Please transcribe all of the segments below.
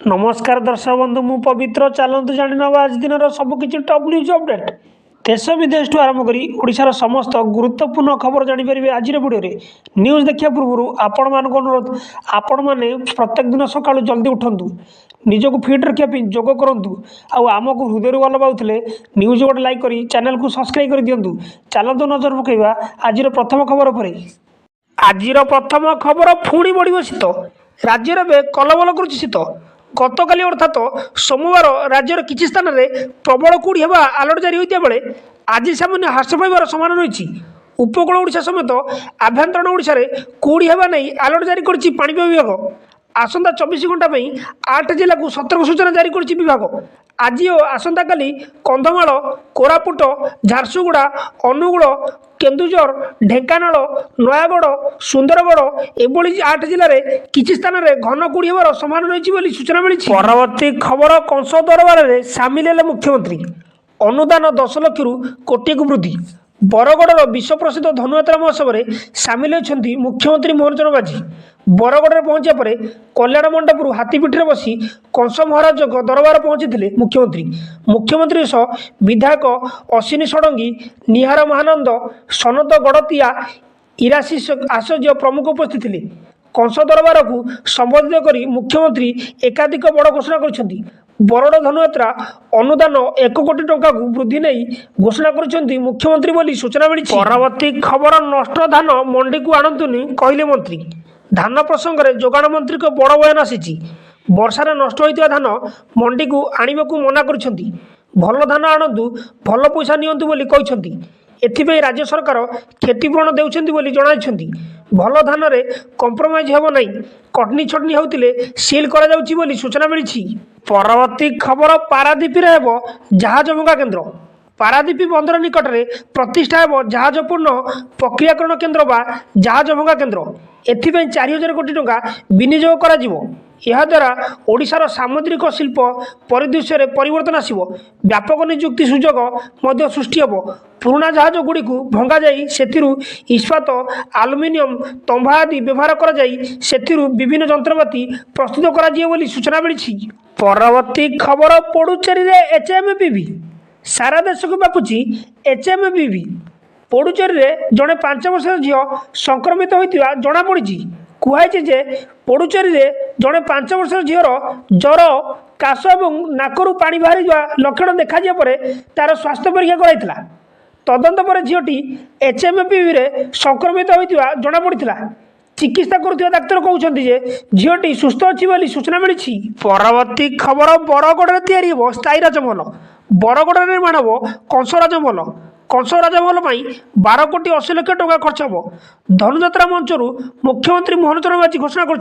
नमस्कार दर्शक बंधु मु पवित्र चलतु जाणी आज दिन सबकि टॉप न्यूज अपडेट देश विदेश ठूँ आरंभ कर ओडिशार समस्त गुरुत्वपूर्ण खबर जानीपर आज भिडियो न्यूज देखा पूर्व आपण मान अनुरोध आपण मैंने प्रत्येक दिन सका जल्दी उठंतु निजक फिट रखापी जोग करूँ आम को हृदय भल पाते न्यूज गोटे लाइक कर चैनल को सब्सक्राइब कर दिंतु चलतु नजर पकड़ा आज प्रथम खबर पर आज प्रथम खबर पुणी बढ़ शीत राज्य में कलबल कर शीत गतकाली अर्थात सोमवार राज्यर किसी स्थान में प्रबल कुड़ी होगा अलर्ट जारी होता बेले आज सामान्य ह्रास पाइबार समान रही उपकूल ओडिशा समेत आभ्यंतरण ओडिशा रे कुड़ी होगा नहीं अलर्ट जारी करिछि पाणीपाग विभाग आसंता 24 घंटा 8 जिला को सतर्क सूचना जारी करिछि विभाग आज और आसंता काली कंधमाल कोरापुट झारसुगुड़ा अनुगुल केन्दुझर ढेंकानाल नयागढ़ सुंदरगढ़ एभली 8 जिले में किसी स्थान में घन कुड़ी होवार समान रही सूचना मिली। परवर्ती खबर कंस दरबार में सामिल है मुख्यमंत्री अनुदान 10 लाख रु कोटी को वृद्धि बरगढ़ विश्व प्रसिद्ध धनुयात्रा महोत्सव में सामिल होती मुख्यमंत्री मोहन चरण माझी बरगढ़ पहुंचा पर कल्याण मंडपरू हाथीपिठी बसी कंस महाराज दरबार पहुंची मुख्यमंत्री सह विधायक अश्विनी षडंगी निहार महानंद सनत गड़तिया इरासी आचार्य प्रमुख उपस्थित थे कंस दरबार को संबोधित कर मुख्यमंत्री एकाधिक बड़ घोषणा कर बरड़ धनुयात्रा अनुदान 1 कोटी टंका को वृद्धि नहीं घोषणा कर मुख्यमंत्री बोली सूचना मिली। परवर्ती खबर नष्ट धान मंडी को आणतुनी कहले मंत्री धान प्रसंग में जोगाण मंत्री को बड़ बयान आसी वर्षार नष्ट होता धान मंडी को आणवा को मना कर भल धान आणतु भल पैसा नियंतु बोली कहते एथिपाई राज्य सरकार क्षतिपूरण देउछन्ति बोली जणाइछन्ति भल धान रे कंप्रोमाइज हेबो नहीं कटनी छटनी होतिले सील करा जाउछि बोली सूचना मिली। परवर्ती खबर पारादीप रे हेबो जहाज भंगा केन्द्र पारादीप बंदर निकट में प्रतिष्ठा हेबो जहाजपूर्ण प्रक्रियाकरण केन्द्र बा जहाज भंगा केन्द्र एथिपाई 4000 कोटी टंका विनियोग करा जिवो यह द्वारा ओडिशार सामुद्रिक शिल्प परिदृश्य में परिवर्तन आसिबो व्यापक नियुक्ति सुजोग मध्य सृष्टि हेबो पुराना जहाज गुड़ी को भंगा जाई सेथिरु इस्पात आलुमिनियम तंबा आदि व्यवहार करा जाई सेथिरु विभिन्न जंत्रपाति प्रस्तुत करा जियो बोली सूचना मिली। परवर्ती खबर पुडुचेरी रे एचएमपीवी सारा देश को बापुची एचएमपीवी पुडुचेरी रे जड़े 5 वर्षर झील संक्रमित होता जना पड़ी कहुई जे पुडुचेरी रे जड़े 5 वर्षर झीर ज्वर काश और नाकरू पानी बाहरी लक्षण देखा तार स्वास्थ्य परीक्षा कराइला तदंत पर झीटी एचएमपीवी रे संक्रमित होता जना पड़ा चिकित्सा करुवा डाक्तर कहते झीटी सुस्थ अच्छी बोली सूचना मिली। परवर्ती खबर बरगढ़ में तैयारी हो स्थायी राजमहल बरगढ़ निर्माण हो कंस राजमहल कंस राजमहल 12 कोटी 80 लाख टंका खर्च हो धनुयात्रा मंचरू मुख्यमंत्री मोहन चरण माझी घोषणा कर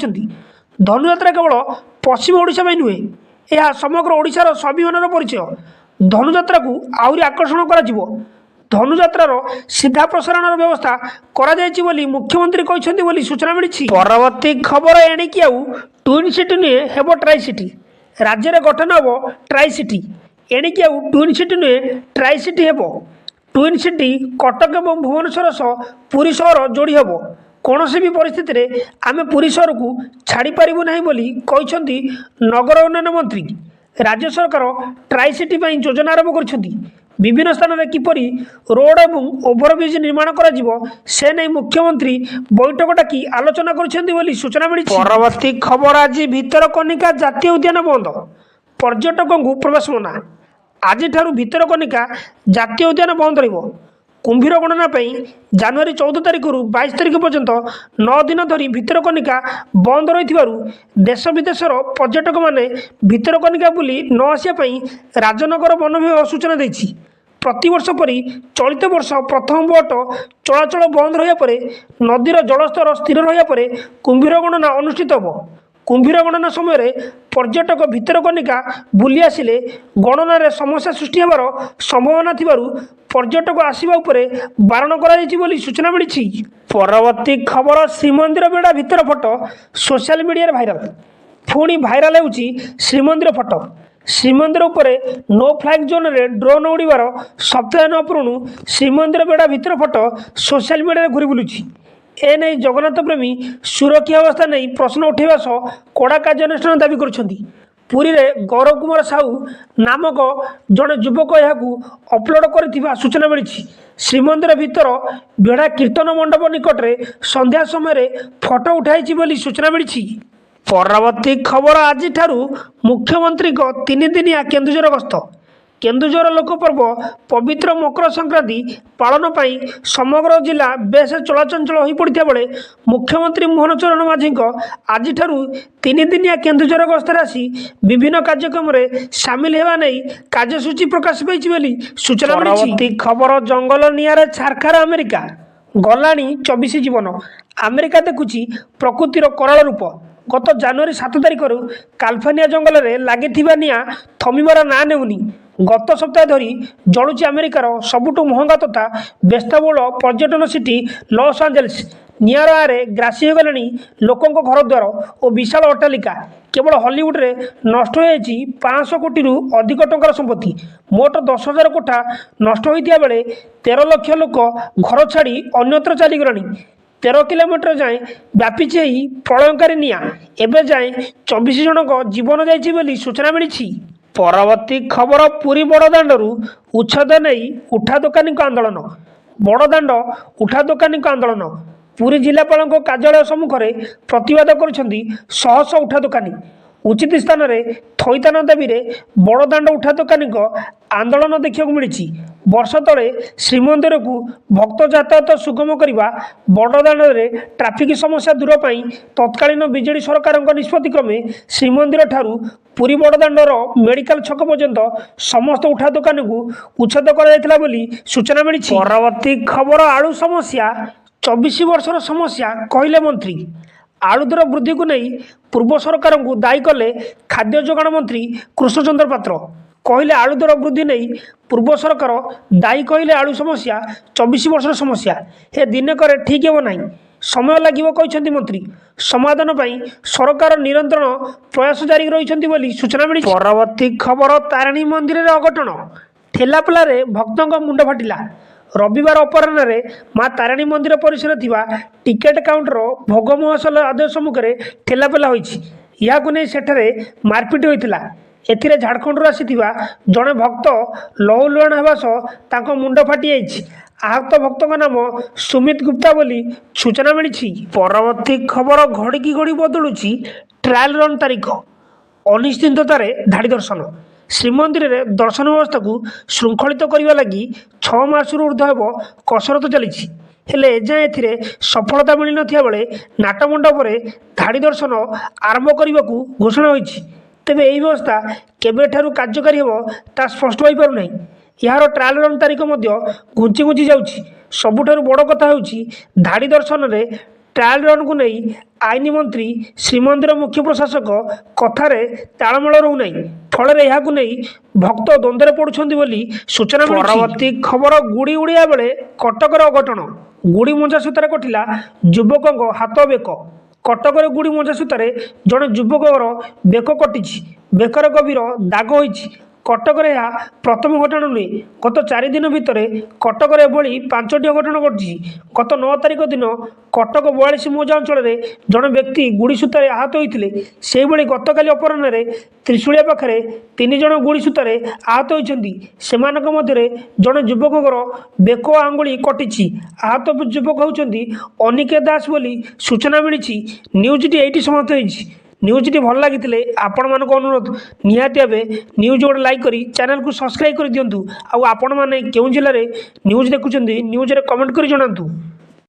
धनुयात्रा केवल पश्चिम ओडिशा में नुहे यह समग्र ओडिशार स्वाभिमान परिचय धनुयात्रा को आहरी आकर्षण करा धनुयात्रार सीधा प्रसारण व्यवस्था करा जायछि बोली मुख्यमंत्री कहछन्ति बोली सूचना मिली। परवर्ती खबर एणिकी आउ ट्विन सिटी नुहे हेबो ट्राई सिटी राज्य में गठन हेबो ट्राई सिटी एणिकी आउ ट्विन सिटी नुहे ट्राई सिटी हेबो ट्विन सिटी कटक और भुवनेश्वर सह पुरी सहर जोड़ी हेबो कौन भी परिस्थिति रे आमे पुरी सहर को छाड़ी पारिबु नाही बोली कहछन्ति नगर उन्नयन मंत्री राज्य सरकार ट्राई सिटी पई योजना आरंभ करछन्ति विभिन्न स्थान में किपरि रोड और ओभरब्रिज निर्माण से नहीं मुख्यमंत्री बैठक डाकी आलोचना कर सूचना मिली। परवर्ती खबर आज भितरकनिका जातीय उद्यान बंद पर्यटकों को प्रवेश मना आज भितरकनिका जातीय उद्यान बंद रहिबो कुंभीर गणना जनवरी 14 तारिख रु 22 तारिख पर्यंत 9 दिन धरी भितरकनिका बंद रही देश विदेशर पर्यटक माने भितरकनिका बुली न आसापी राजनगर वन विभाग सूचना देछि प्रतिवर्ष परी चलित वर्ष प्रथम बोट चलाचल बंद रहा पर नदीर जलस्तर स्थिर रहा पर कुंभीर गणना अनुष्ठित हो कुंभीर गणना समय पर्यटक भितरकनिका बुली आसिले गणना रे समस्या सृष्टि होवार संभावना थिबारु पर्यटक आसवा बारण कर सूचना मिली। परवर्ती खबर श्रीमंदिर बेड़ा भितर फोटो सोशल मीडिया भाइराल पुणी भाइराल होउची श्रीमंदिर फोटो श्रीमंदिर उपरे नो फ्लाइंग जोन रे ड्रोन उड़ीबार सप्ताह न पुरुणु श्रीमंदिर बेड़ा भितर फोटो सोशल मीडिया घूरी बुलूची एने जगन्नाथ प्रेमी सुरक्षा अवस्था नहीं प्रश्न उठेवा सह कड़ा कार्यानुष्ठान दाबी कर पुरी रे गौरव कुमार साहू नामक जड़े युवक यह अपलोड कर सूचना मिली। श्रीमंदिर भितर बेढ़ा कीर्तन मंडप निकट में संध्या समय फोटो उठाई सूचना मिली। परवर्ती खबर आज मुख्यमंत्री 3 दिनिया केन्दुझर गस्त। केन्दुझर लोकपर्व पवित्र मकर संक्रांति पालन पाई समग्र जिला बेस चलाचंचल हो पड़ा बेले मुख्यमंत्री मोहन चरण माझी आज 3 दिनिया केन्दुझर गस्तर आसी विभिन्न कार्यक्रम में सामिल होगा नहीं कार्यसूची प्रकाश पाई सूचना मिली। खबर जंगल निआरे छारखार अमेरिका गलानी 24 जीवन। अमेरिका देखुची प्रकृतिर कराल रूप। गत जनवरी 7 तारिख काल्फानिया जंगल में लगी निआ थमिबार ना नेउनी। गत सप्ताह धरी जलुची अमेरिकार सबुठु महंगा तथा व्यस्तबहुल पर्यटन सिटी लॉस एंजेल्स। निआर आरे ग्रासी हो गलानी लोकों घर द्वार और विशाल अट्टालिका। केवल हॉलीवुड रे नष्ट हो 500 कोटी रु अधिक टंकार संपत्ति। मोट 10,000 कोठा नष्ट होता बेले 13 लाख लोक घर छाड़ी अन्यत्र चलीगलानी। 13 किलोमीटर जाए व्यापी प्रलयकारी निआ एवं जाए 24 जनक जीवन जाइए सूचना मिली। परवर्ती खबर पुरी बड़दाण्डरू उच्छेद नहीं उठा दोकानी आंदोलन। बड़दाण्ड उठा दोकानी आंदोलन पुरी जिलापाल कार्यालय सम्मुखें प्रतिवाद कर उठा दोकानी। उचित स्थान में थईतान दाबी बड़दाण्ड उठा दोकानी आंदोलन देखा मिली। वर्ष तले श्रीमंदिर को भक्त यातायात सुगम करने बड़दाण्ड में ट्राफिक समस्या दूर पाई तत्कालीन बीजेडी सरकार निष्पत्ति क्रमे श्रीमंदिर ठारू पुरी बड़दाण्डर मेडिकल छक पर्यंत समस्त उठा दोकानी को उच्छेद कर सूचना मिली। परवर्ती खबर आलू समस्या 24 वर्षर समस्या कहले मंत्री। आलू दर वृद्धि को नहीं पूर्व सरकार को दायी कले खाद्य जोगाण मंत्री कृष्णचंद्र पात्र। कहले आलू दर वृद्धि नहीं पूर्व सरकार दायी कहले आलू समस्या 24 वर्षर समस्या हे दिनक ठीक हो ना समय लगे कहते मंत्री। समाधान पाई सरकार निरंतर प्रयास जारी रही सूचना मिली। परवर्ती खबर तारिणी मंदिर में अघटन ठेलापल्ला भक्तों मुंड फाटिला। रविवार अपराह्न माँ तारिणी मंदिर परिसर टिकेट काउंटर भोग महोत्सव आदेश सम्मुखें ठेलापेला होती। यह सेठे मारपिट होता। एथिरे झारखंड आसी जड़े भक्त लहुलुहाण होगा सह मुंड फाटी जाइए। आहत भक्तों नाम सुमित गुप्ता बोली सूचना मिली। परवर्ती खबर घड़ी घड़ी बदलुची ट्रायल रन तारीख अनिश्चिततार धाड़ी दर्शन। श्रीमंदिर में दर्शन व्यवस्था को श्रृंखलित करने लगी 6 मासरू ऊर्ध कसरत चली हेले एजाएं एथिरे सफलता मिल नथिया बेले नाटमंडप धाड़ी दर्शन आरंभ करने को घोषणा होईछि। तेबे यही व्यवस्था केबेठारु कार्यकारी हो ता स्पष्ट हो पारु नहीं। यार ट्रायल रन तारीख घुंची घुंची जाउछि। सबुठारु बड़ कथा होछि धाड़ी दर्शन रे ट्रायल रन को नहीं आईन मंत्री श्रीमंदिर मुख्य प्रशासक कथार तालमेल रहूना फल यह नहीं भक्त द्वंद्व पड़ुंट बोली सूचना। परवर्ती खबर गुड़ी उड़िया बेले कटकर अघटन गुड़ी मंजा सूतार कटिला युवक हाथ बेक। कटकर गुड़ी मंजा सूतार जड़े युवकर बेक कटि बेकर गभीर दाग होइछि। कटक यह प्रथम घटना नुहे गत 4 दिन भितर कटक एभली 5टी अघटन घटी। गत 9 तारिख दिन कटक 42 मौजा अंचल जड़े व्यक्ति गुड़ी सूतार आहत होते से गतकाली अपराह्न त्रिशूलिया पाखे 3 जन गुड़ी सूतार आहत होती। से जड़े युवकर बेक आंगुली कटि। आहत युवक होती अनिकेत दास बोली सूचना मिली। न्यूजटी एटी समाप्त होती। न्यूजटी भल लगी आपण मानक अनुरोध निहाती भावे न्यूज गोटे लाइक करी चैनल को सब्सक्राइब कर दिंतु। आपण मैंने क्यों जिले में न्यूज देखुं न्यूज रे कमेंट कर जनातु।